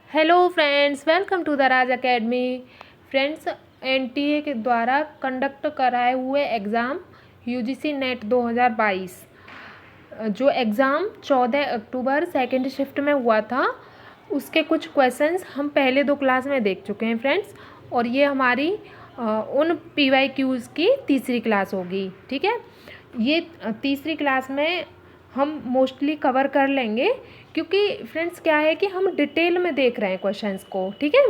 Hello friends, welcome to the Raj academy. Friends, NTA के द्वारा conduct कराए हुए एग्ज़ाम यूजीसी नेट 2022 जो एग्ज़ाम 14 अक्टूबर सेकेंड शिफ्ट में हुआ था, उसके कुछ क्वेश्चंस हम पहले 2 क्लास में देख चुके हैं फ्रेंड्स। और ये हमारी उन PYQs की तीसरी क्लास होगी। ठीक है, ये तीसरी क्लास में हम मोस्टली कवर कर लेंगे, क्योंकि फ्रेंड्स क्या है कि हम डिटेल में देख रहे हैं क्वेश्चंस को। ठीक है,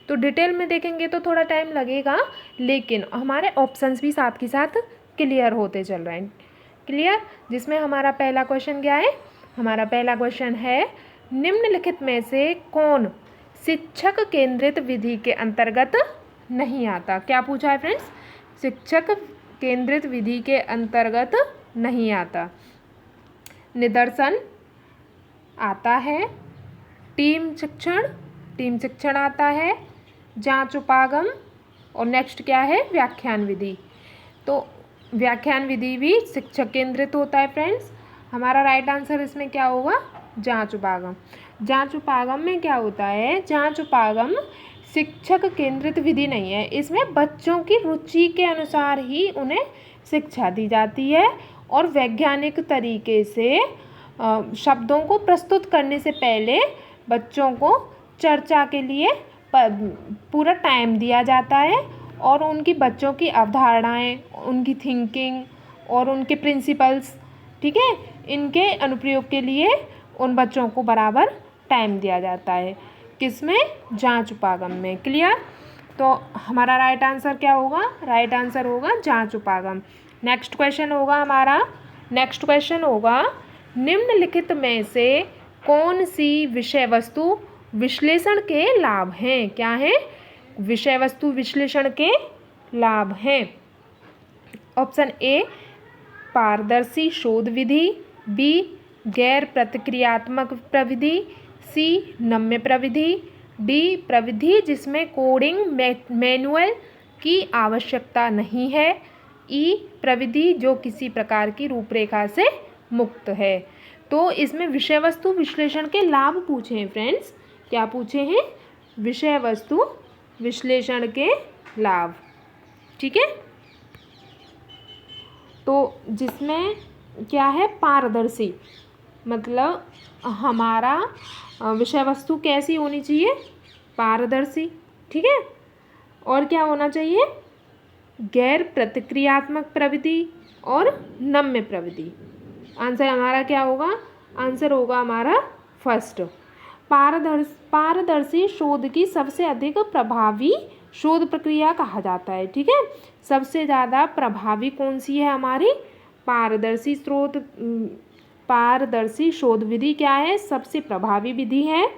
तो डिटेल में देखेंगे तो थोड़ा टाइम लगेगा, लेकिन हमारे ऑप्शंस भी साथ के साथ क्लियर होते चल रहे हैं। क्लियर, जिसमें हमारा पहला क्वेश्चन क्या है? हमारा पहला क्वेश्चन है, निम्नलिखित में से कौन शिक्षक केंद्रित विधि के अंतर्गत नहीं आता? क्या पूछा है फ्रेंड्स? शिक्षक केंद्रित विधि के अंतर्गत नहीं आता। निदर्शन आता है, टीम शिक्षण आता है, जांच उपागम, और नेक्स्ट क्या है? व्याख्यान विधि। तो व्याख्यान विधि भी शिक्षक केंद्रित होता है फ्रेंड्स। हमारा राइट आंसर इसमें क्या होगा? जांच उपागम। जांच उपागम में क्या होता है? जांच उपागम शिक्षक केंद्रित विधि नहीं है, इसमें बच्चों की रुचि के अनुसार ही उन्हें शिक्षा दी जाती है, और वैज्ञानिक तरीके से शब्दों को प्रस्तुत करने से पहले बच्चों को चर्चा के लिए पूरा टाइम दिया जाता है, और उनकी बच्चों की अवधारणाएं, उनकी थिंकिंग और उनके प्रिंसिपल्स, ठीक है, इनके अनुप्रयोग के लिए उन बच्चों को बराबर टाइम दिया जाता है। किसमें? जांच उपागम में। क्लियर? तो हमारा राइट आंसर क्या होगा? राइट आंसर होगा जांच उपागम। नेक्स्ट क्वेश्चन होगा हमारा, नेक्स्ट क्वेश्चन होगा, निम्नलिखित में से कौन सी विषय वस्तु विश्लेषण के लाभ हैं? क्या है? विषय वस्तु विश्लेषण के लाभ हैं। ऑप्शन ए, पारदर्शी शोध विधि, बी, गैर प्रतिक्रियात्मक प्रविधि, सी, नम्य प्रविधि, डी, प्रविधि जिसमें कोडिंग मैनुअल की आवश्यकता नहीं है, ई, प्रविधि जो किसी प्रकार की रूपरेखा से मुक्त है। तो इसमें विषय वस्तु विश्लेषण के लाभ पूछे हैं फ्रेंड्स। क्या पूछे हैं? विषय वस्तु विश्लेषण के लाभ। ठीक है, तो जिसमें क्या है? पारदर्शी, मतलब हमारा विषय वस्तु कैसी होनी चाहिए? पारदर्शी। ठीक है, और क्या होना चाहिए? गैर प्रतिक्रियात्मक प्रविधि और नम्य प्रविधि। आंसर हमारा क्या होगा? आंसर होगा हमारा फर्स्ट। पारदर्शी शोध की सबसे अधिक प्रभावी शोध प्रक्रिया कहा जाता है। ठीक है, सबसे ज़्यादा प्रभावी कौन सी है हमारी? पारदर्शी शोध विधि क्या है? सबसे प्रभावी विधि है,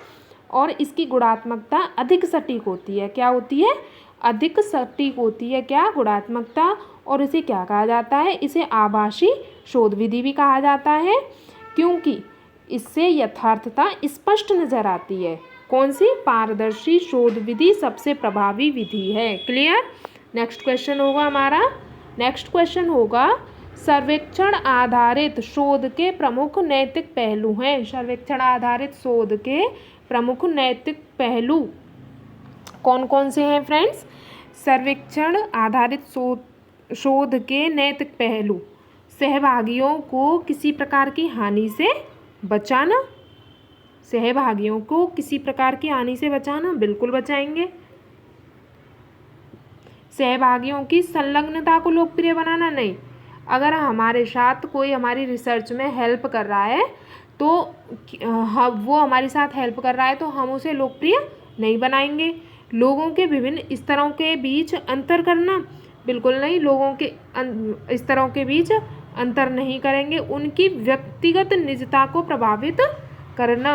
और इसकी गुणात्मकता अधिक सटीक होती है। क्या होती है? अधिक सटीक होती है। क्या? गुणात्मकता। और इसे क्या कहा जाता है? इसे आभासी शोध विधि भी कहा जाता है, क्योंकि इससे यथार्थता स्पष्ट नजर आती है। कौन सी? पारदर्शी शोध विधि सबसे प्रभावी विधि है। क्लियर? नेक्स्ट क्वेश्चन होगा हमारा, नेक्स्ट क्वेश्चन होगा, सर्वेक्षण आधारित शोध के प्रमुख नैतिक पहलू हैं। सर्वेक्षण आधारित शोध के प्रमुख नैतिक पहलू कौन कौन से हैं फ्रेंड्स? सर्वेक्षण आधारित शोध के नैतिक पहलू, सहभागियों को किसी प्रकार की हानि से बचाना। सहभागियों को किसी प्रकार की हानि से बचाना, बिल्कुल बचाएंगे। सहभागियों की संलग्नता को लोकप्रिय बनाना, नहीं। अगर हमारे साथ कोई हमारी रिसर्च में हेल्प कर रहा है, तो वो हमारे साथ हेल्प कर रहा है तो हम उसे लोकप्रिय नहीं बनाएंगे। लोगों के विभिन्न स्तरों के बीच अंतर करना, बिल्कुल नहीं। लोगों के स्तरों के बीच अंतर नहीं करेंगे। उनकी व्यक्तिगत निजता को प्रभावित करना,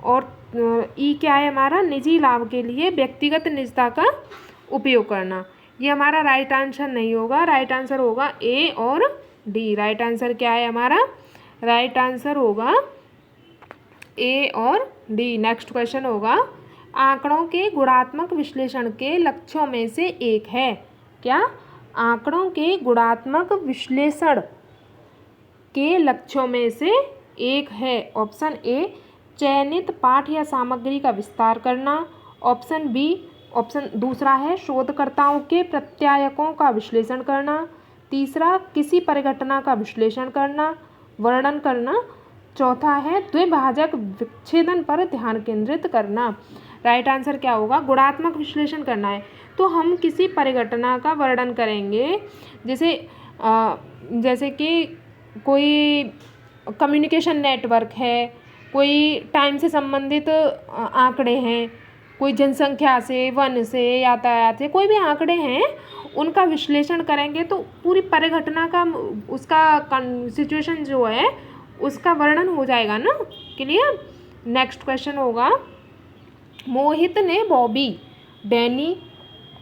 और ई क्या है हमारा? निजी लाभ के लिए व्यक्तिगत निजता का उपयोग करना। ये हमारा राइट आंसर नहीं होगा। राइट आंसर होगा ए और डी। राइट आंसर क्या है हमारा? राइट आंसर होगा ए और डी। नेक्स्ट क्वेश्चन होगा, आंकड़ों के गुणात्मक विश्लेषण के लक्ष्यों में से एक है। क्या? आंकड़ों के गुणात्मक विश्लेषण के लक्ष्यों में से एक है, ऑप्शन ए, चयनित पाठ या सामग्री का विस्तार करना। ऑप्शन बी, ऑप्शन दूसरा है शोधकर्ताओं के प्रत्यायकों का विश्लेषण करना। तीसरा, किसी परिघटना का विश्लेषण करना, वर्णन करना। चौथा है द्विभाजक विच्छेदन पर ध्यान केंद्रित करना। राइट आंसर क्या होगा? गुणात्मक विश्लेषण करना है। तो हम किसी परिघटना का वर्णन करेंगे, जैसे कि कोई कम्युनिकेशन नेटवर्क है, कोई टाइम से संबंधित आंकड़े हैं, कोई जनसंख्या से, वन से, यातायात से, कोई भी आंकड़े हैं उनका विश्लेषण करेंगे तो पूरी परिघटना का उसका सिचुएशन जो है उसका वर्णन हो जाएगा ना। क्लियर? नेक्स्ट क्वेश्चन होगा, मोहित ने बॉबी, डैनी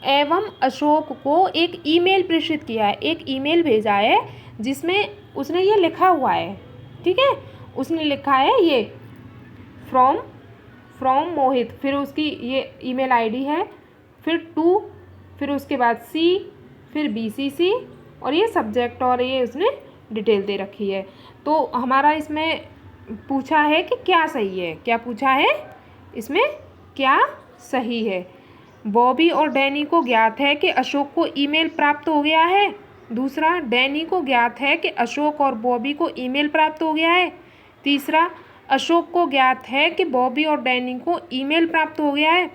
एवं अशोक को एक ईमेल प्रेषित किया है, एक ईमेल भेजा है जिसमें उसने ये लिखा हुआ है, ठीक है, उसने लिखा है ये फ्रॉम मोहित, फिर उसकी ये ईमेल आईडी है, फिर टू, फिर उसके बाद सी, फिर BCC और ये सब्जेक्ट और ये उसने डिटेल दे रखी है। तो हमारा इसमें पूछा है कि क्या सही है, क्या पूछा है इसमें, क्या सही है। बॉबी और डैनी को ज्ञात है कि अशोक को ईमेल प्राप्त हो गया है। दूसरा, डैनी को ज्ञात है कि अशोक और बॉबी को ईमेल प्राप्त हो गया है। तीसरा, अशोक को ज्ञात है कि बॉबी और डैनी को ईमेल प्राप्त हो गया है।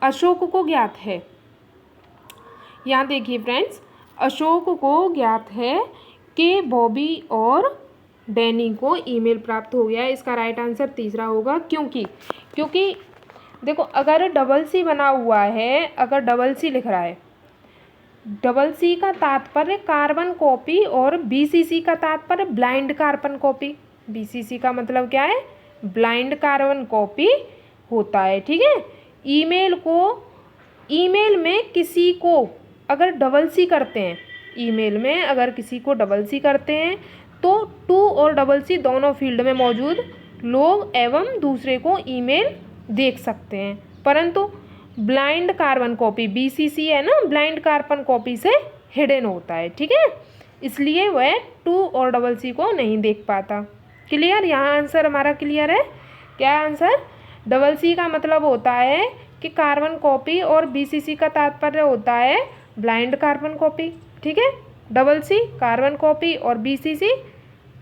अशोक को ज्ञात है, यहाँ देखिए फ्रेंड्स, अशोक को ज्ञात है कि बॉबी और डैनी को ईमेल प्राप्त हो गया है। इसका राइट आंसर तीसरा होगा, क्योंकि देखो अगर डबल सी बना हुआ है, अगर डबल सी लिख रहा है, डबल सी का तात्पर्य कार्बन कॉपी और BCC का तात्पर्य ब्लाइंड कार्बन कॉपी। BCC का मतलब क्या है? ब्लाइंड कार्बन कॉपी होता है, ठीक है। ईमेल में किसी को अगर डबल सी करते हैं, ईमेल में अगर किसी को डबल सी करते हैं तो टू और डबल सी दोनों फील्ड में मौजूद लोग एवं दूसरे को ईमेल देख सकते हैं, परंतु ब्लाइंड कार्बन कॉपी BCC है ना, ब्लाइंड कार्बन कॉपी से हिडन होता है, ठीक है, इसलिए वह टू और डबल सी को नहीं देख पाता। क्लियर? यहाँ आंसर हमारा क्लियर है। क्या आंसर? डबल सी का मतलब होता है कि कार्बन कॉपी और BCC का तात्पर्य होता है ब्लाइंड कार्बन कॉपी, ठीक है। डबल सी कार्बन कॉपी और BCC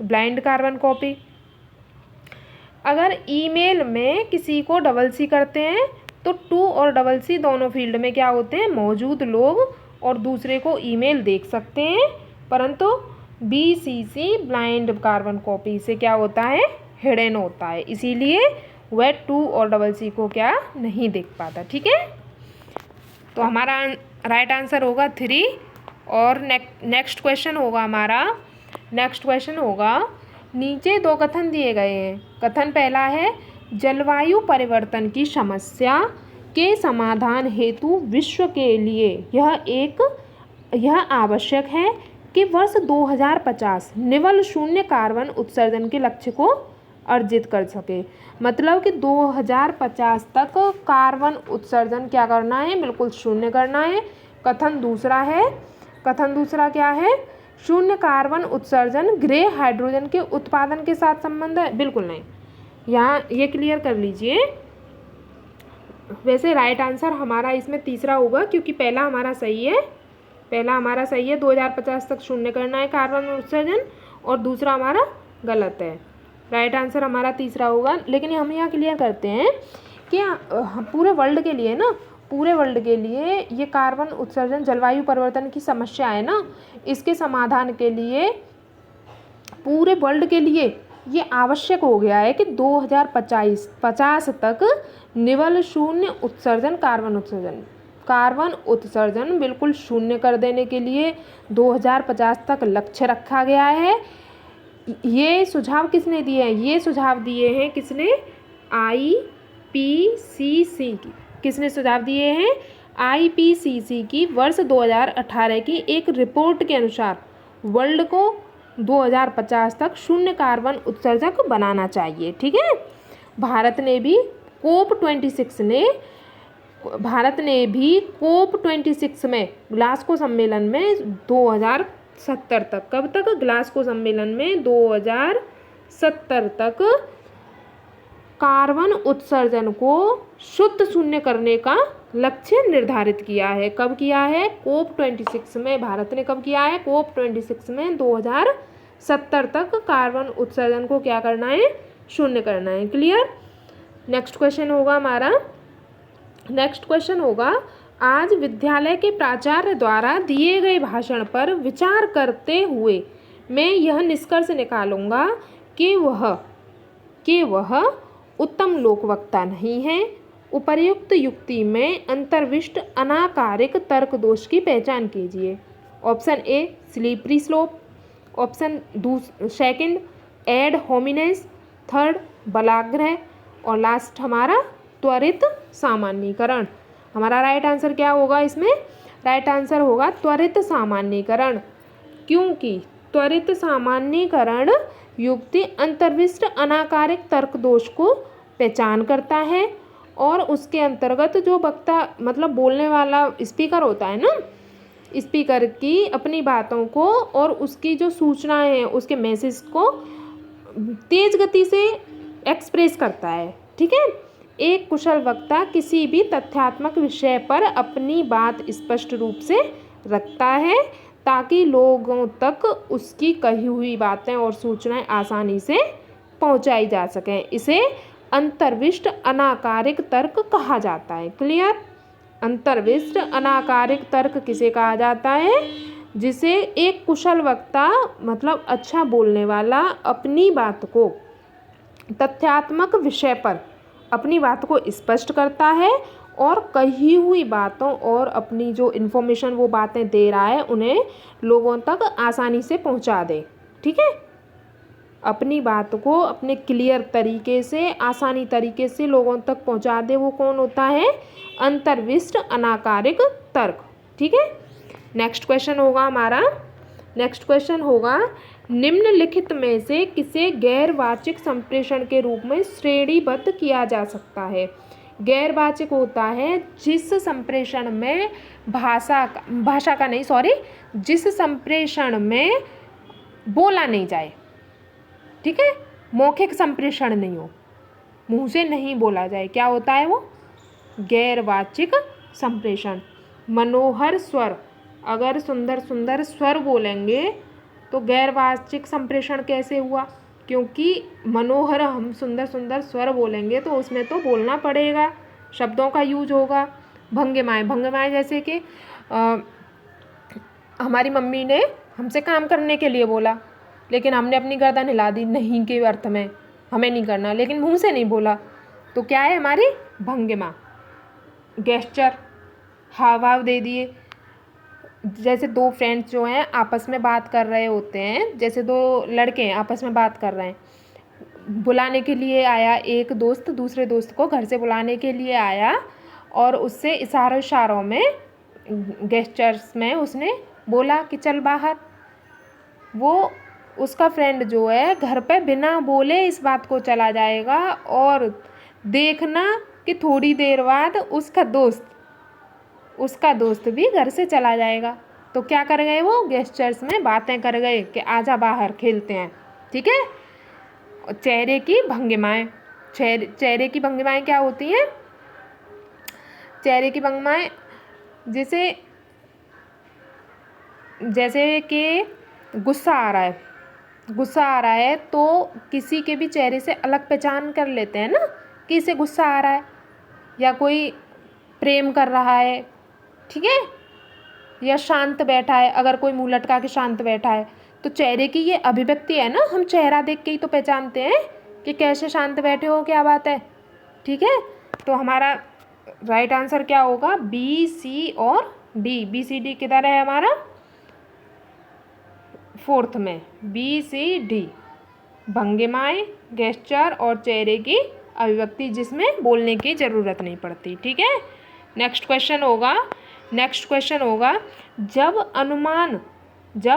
ब्लाइंड कार्बन कॉपी। अगर ईमेल में किसी को डबल सी करते हैं तो टू और डबल सी दोनों फील्ड में क्या होते हैं? मौजूद लोग और दूसरे को ईमेल देख सकते हैं, परंतु BCC ब्लाइंड कार्बन कॉपी से क्या होता है? हिडन होता है, इसीलिए वह टू और डबल सी को क्या नहीं देख पाता, ठीक है। तो हमारा राइट आंसर होगा 3। और नेक्स्ट क्वेश्चन होगा हमारा, नेक्स्ट क्वेश्चन होगा, नीचे दो कथन दिए गए हैं। कथन पहला है, जलवायु परिवर्तन की समस्या के समाधान हेतु विश्व के लिए यह आवश्यक है कि वर्ष 2050 निवल शून्य कार्बन उत्सर्जन के लक्ष्य को अर्जित कर सके। मतलब कि 2050 तक कार्बन उत्सर्जन क्या करना है? बिल्कुल शून्य करना है। कथन दूसरा क्या है? शून्य कार्बन उत्सर्जन ग्रे हाइड्रोजन के उत्पादन के साथ संबंध है? बिल्कुल नहीं। यहाँ ये क्लियर कर लीजिए। वैसे राइट आंसर हमारा इसमें तीसरा होगा, क्योंकि पहला हमारा सही है, 2050 तक शून्य करना है कार्बन उत्सर्जन, और दूसरा हमारा गलत है। राइट आंसर हमारा तीसरा होगा। लेकिन हम यहाँ क्लियर करते हैं कि पूरे वर्ल्ड के लिए ये कार्बन उत्सर्जन, जलवायु परिवर्तन की समस्या है ना, इसके समाधान के लिए पूरे वर्ल्ड के लिए ये आवश्यक हो गया है कि 2050 तक निवल शून्य उत्सर्जन, कार्बन उत्सर्जन बिल्कुल शून्य कर देने के लिए 2050 तक लक्ष्य रखा गया है। ये सुझाव किसने दिए हैं? ये सुझाव दिए हैं किसने? IPCC की। किसने सुझाव दिए हैं? IPCC की वर्ष 2018 की एक रिपोर्ट के अनुसार वर्ल्ड को 2050 तक शून्य कार्बन उत्सर्जक बनाना चाहिए, ठीक है। भारत ने भी COP26 में ग्लासगो सम्मेलन में 2070 तक, कब तक? ग्लासगो सम्मेलन में 2070 तक कार्बन उत्सर्जन को शुद्ध शून्य करने का लक्ष्य निर्धारित किया है। कब किया है? COP26 में। भारत ने कब किया है? COP26 में 2070 तक कार्बन उत्सर्जन को क्या करना है? शून्य करना है। क्लियर? नेक्स्ट क्वेश्चन होगा हमारा, नेक्स्ट क्वेश्चन होगा, आज विद्यालय के प्राचार्य द्वारा दिए गए भाषण पर विचार करते हुए मैं यह निष्कर्ष निकालूंगा कि वह उत्तम लोकवक्ता नहीं है। उपर्युक्त युक्ति में अंतर्विष्ट अनाकारिक तर्क दोष की पहचान कीजिए। Option A slippery slope, option second ad hominem, third बलाग्रह, और लास्ट हमारा त्वरित सामान्यीकरण। हमारा राइट आंसर क्या होगा इसमें? राइट आंसर होगा त्वरित सामान्यीकरण, क्योंकि त्वरित सामान्यीकरण युक्ति अंतर्विष्ट अनाकारिक तर्क दोष को पहचान करता है और उसके अंतर्गत जो वक्ता मतलब बोलने वाला स्पीकर होता है ना, स्पीकर की अपनी बातों को और उसकी जो सूचनाएं हैं उसके मैसेज को तेज गति से एक्सप्रेस करता है। ठीक है, एक कुशल वक्ता किसी भी तथ्यात्मक विषय पर अपनी बात स्पष्ट रूप से रखता है ताकि लोगों तक उसकी कही हुई बातें और सूचनाएं आसानी से पहुंचाई जा सकें। इसे अंतर्विष्ट अनाकारिक तर्क कहा जाता है। क्लियर? अंतर्विष्ट अनाकारिक तर्क किसे कहा जाता है? जिसे एक कुशल वक्ता मतलब अच्छा बोलने वाला अपनी बात को तथ्यात्मक विषय पर अपनी बात को स्पष्ट करता है और कही हुई बातों और अपनी जो इन्फॉर्मेशन वो बातें दे रहा है उन्हें लोगों तक आसानी से पहुंचा दे। ठीक है, अपनी बात को अपने क्लियर तरीके से आसानी तरीके से लोगों तक पहुंचा दे, वो कौन होता है? अंतर्विष्ट अनाकारिक तर्क। ठीक है, नेक्स्ट क्वेश्चन होगा हमारा, नेक्स्ट क्वेश्चन होगा, निम्नलिखित में से किसे गैरवाचिक संप्रेषण के रूप में श्रेणीबद्ध किया जा सकता है? गैरवाचिक होता है जिस संप्रेषण में जिस संप्रेषण में बोला नहीं जाए। ठीक है, मौखिक संप्रेषण नहीं हो, मुंह से नहीं बोला जाए, क्या होता है वो? गैरवाचिक संप्रेषण। मनोहर स्वर, अगर सुंदर सुंदर स्वर बोलेंगे तो गैरवाचिक संप्रेषण कैसे हुआ? क्योंकि मनोहर हम सुंदर सुंदर स्वर बोलेंगे तो उसमें तो बोलना पड़ेगा, शब्दों का यूज होगा। भंगिमाएँ जैसे कि हमारी मम्मी ने हमसे काम करने के लिए बोला लेकिन हमने अपनी गर्दन हिला दी नहीं के अर्थ में, हमें नहीं करना, लेकिन मुंह से नहीं बोला, तो क्या है हमारी भंगिमा। गेस्चर, हाव भाव दे दिए। जैसे दो फ्रेंड्स जो हैं आपस में बात कर रहे होते हैं, जैसे दो लड़के हैं आपस में बात कर रहे हैं, बुलाने के लिए आया एक दोस्त दूसरे दोस्त को घर से बुलाने के लिए आया और उससे इशारों में गेस्चर्स में उसने बोला कि चल बाहर। वो उसका फ्रेंड जो है घर पे बिना बोले इस बात को चला जाएगा और देखना कि थोड़ी देर बाद उसका दोस्त भी घर से चला जाएगा। तो क्या कर गए वो? गेस्चर्स में बातें कर गए कि आजा बाहर खेलते हैं। ठीक है, चेहरे की भंगिमाएँ, चेहरे की भंगिमाएँ क्या होती हैं? चेहरे की भंगिमाएँ जैसे कि गुस्सा आ रहा है तो किसी के भी चेहरे से अलग पहचान कर लेते हैं ना कि इसे गुस्सा आ रहा है, या कोई प्रेम कर रहा है, ठीक है, या शांत बैठा है। अगर कोई मुंह लटका के शांत बैठा है तो चेहरे की ये अभिव्यक्ति है ना, हम चेहरा देख के ही तो पहचानते हैं कि कैसे शांत बैठे हो, क्या बात है। ठीक है, तो हमारा राइट आंसर क्या होगा? बी, सी और डी। बी सी डी किधर है हमारा? फोर्थ में, बी सी डी। भंगिमाएँ, गेस्चर और चेहरे की अभिव्यक्ति जिसमें बोलने की ज़रूरत नहीं पड़ती। ठीक है, नेक्स्ट क्वेश्चन होगा, जब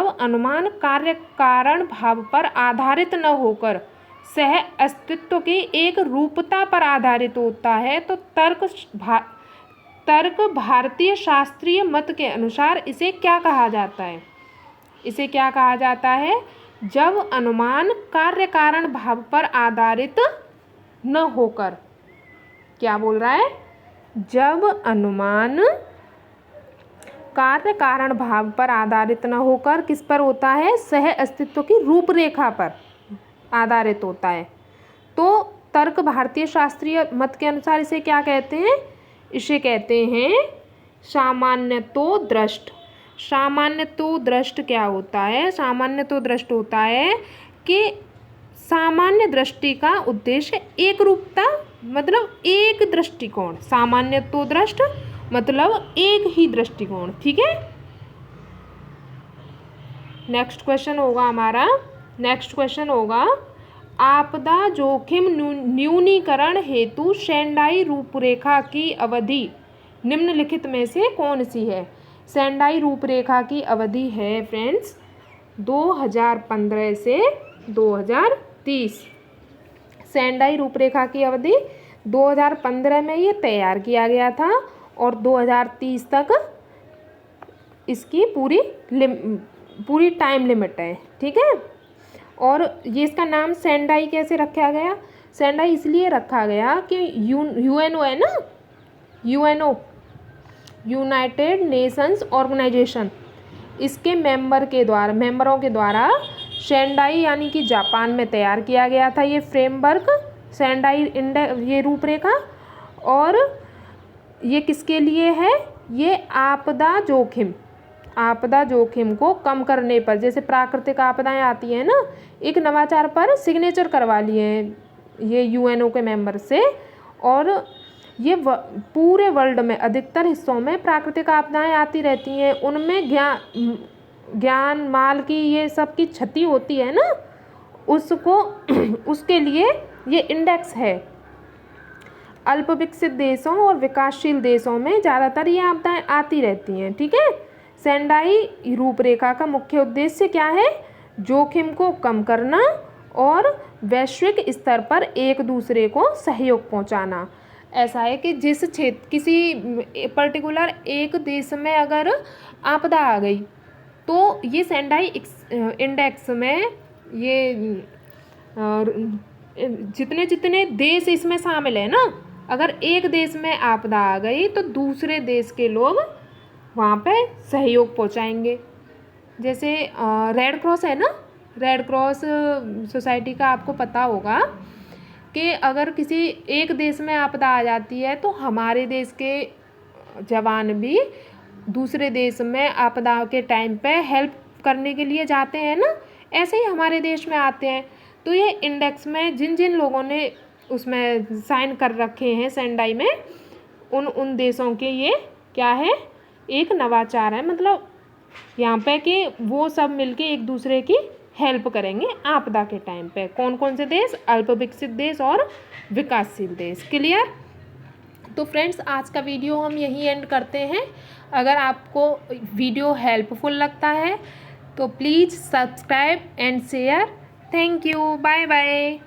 अनुमान कार्य कारण भाव पर आधारित न होकर सह अस्तित्व की एक रूपता पर आधारित होता है तो तर्क भारतीय शास्त्रीय मत के अनुसार इसे क्या कहा जाता है? इसे क्या कहा जाता है? जब अनुमान कार्य कारण भाव पर आधारित न होकर, क्या बोल रहा है, जब अनुमान कार्य कारण भाव पर आधारित न होकर किस पर होता है, सह अस्तित्व की रूपरेखा पर आधारित होता है। तो तर्क भारतीय शास्त्रीय मत के अनुसार इसे क्या कहते हैं, इसे कहते हैं सामान्यतो दृष्ट। सामान्यतो दृष्ट क्या होता है, सामान्यतो दृष्ट होता है कि सामान्य दृष्टि का उद्देश्य एक रूपता, मतलब एक दृष्टिकोण। सामान्यतो दृष्ट मतलब एक ही दृष्टिकोण, ठीक है। नेक्स्ट क्वेश्चन होगा हमारा, नेक्स्ट क्वेश्चन होगा आपदा जोखिम न्यूनीकरण हेतु सेंडाई रूपरेखा की अवधि निम्नलिखित में से कौन सी है। सेंडाई रूपरेखा की अवधि है फ्रेंड्स 2015 से 2030। सेंडाई रूपरेखा की अवधि 2015 में ये तैयार किया गया था और 2030 तक इसकी पूरी टाइम लिमिट है, ठीक है। और ये इसका नाम सेंडाई कैसे रखा गया, सेंडाई इसलिए रखा गया कि यूएनओ है ना, यूएनओ यूनाइटेड नेशंस ऑर्गेनाइजेशन, इसके मेंबरों के द्वारा सेंडाई यानी कि जापान में तैयार किया गया था ये फ्रेमवर्क, सेंडाई ये रूपरेखा। और ये किसके लिए है, ये आपदा जोखिम को कम करने पर, जैसे प्राकृतिक आपदाएं आती हैं ना, एक नवाचार पर सिग्नेचर करवा लिए हैं ये यूएनओ के मेंबर से। और ये पूरे वर्ल्ड में अधिकतर हिस्सों में प्राकृतिक आपदाएं आती रहती हैं, उनमें ज्ञान माल की ये सब की क्षति होती है ना, उसके लिए ये इंडेक्स है। अल्प विकसित देशों और विकासशील देशों में ज़्यादातर ये आपदाएं आती रहती हैं, ठीक है। सेंडाई रूपरेखा का मुख्य उद्देश्य क्या है, जोखिम को कम करना और वैश्विक स्तर पर एक दूसरे को सहयोग पहुंचाना। ऐसा है कि जिस क्षेत्र किसी पर्टिकुलर एक देश में अगर आपदा आ गई तो ये सेंडाई इंडेक्स में ये जितने जितने देश इसमें शामिल है ना, अगर एक देश में आपदा आ गई तो दूसरे देश के लोग वहाँ पे सहयोग पहुँचाएंगे। जैसे रेड क्रॉस है ना, रेड क्रॉस सोसाइटी का आपको पता होगा कि अगर किसी एक देश में आपदा आ जाती है तो हमारे देश के जवान भी दूसरे देश में आपदा के टाइम पे हेल्प करने के लिए जाते हैं ना, ऐसे ही हमारे देश में आते हैं। तो ये इंडेक्स में जिन जिन लोगों ने उसमें साइन कर रखे हैं सेंडाई में, उन देशों के ये क्या है, एक नवाचार है, मतलब यहाँ पे कि वो सब मिलके एक दूसरे की हेल्प करेंगे आपदा के टाइम पे। कौन कौन से देश, अल्प विकसित देश और विकासशील देश। क्लियर। तो फ्रेंड्स आज का वीडियो हम यहीं एंड करते हैं। अगर आपको वीडियो हेल्पफुल लगता है तो please subscribe and share. Thank you, bye bye.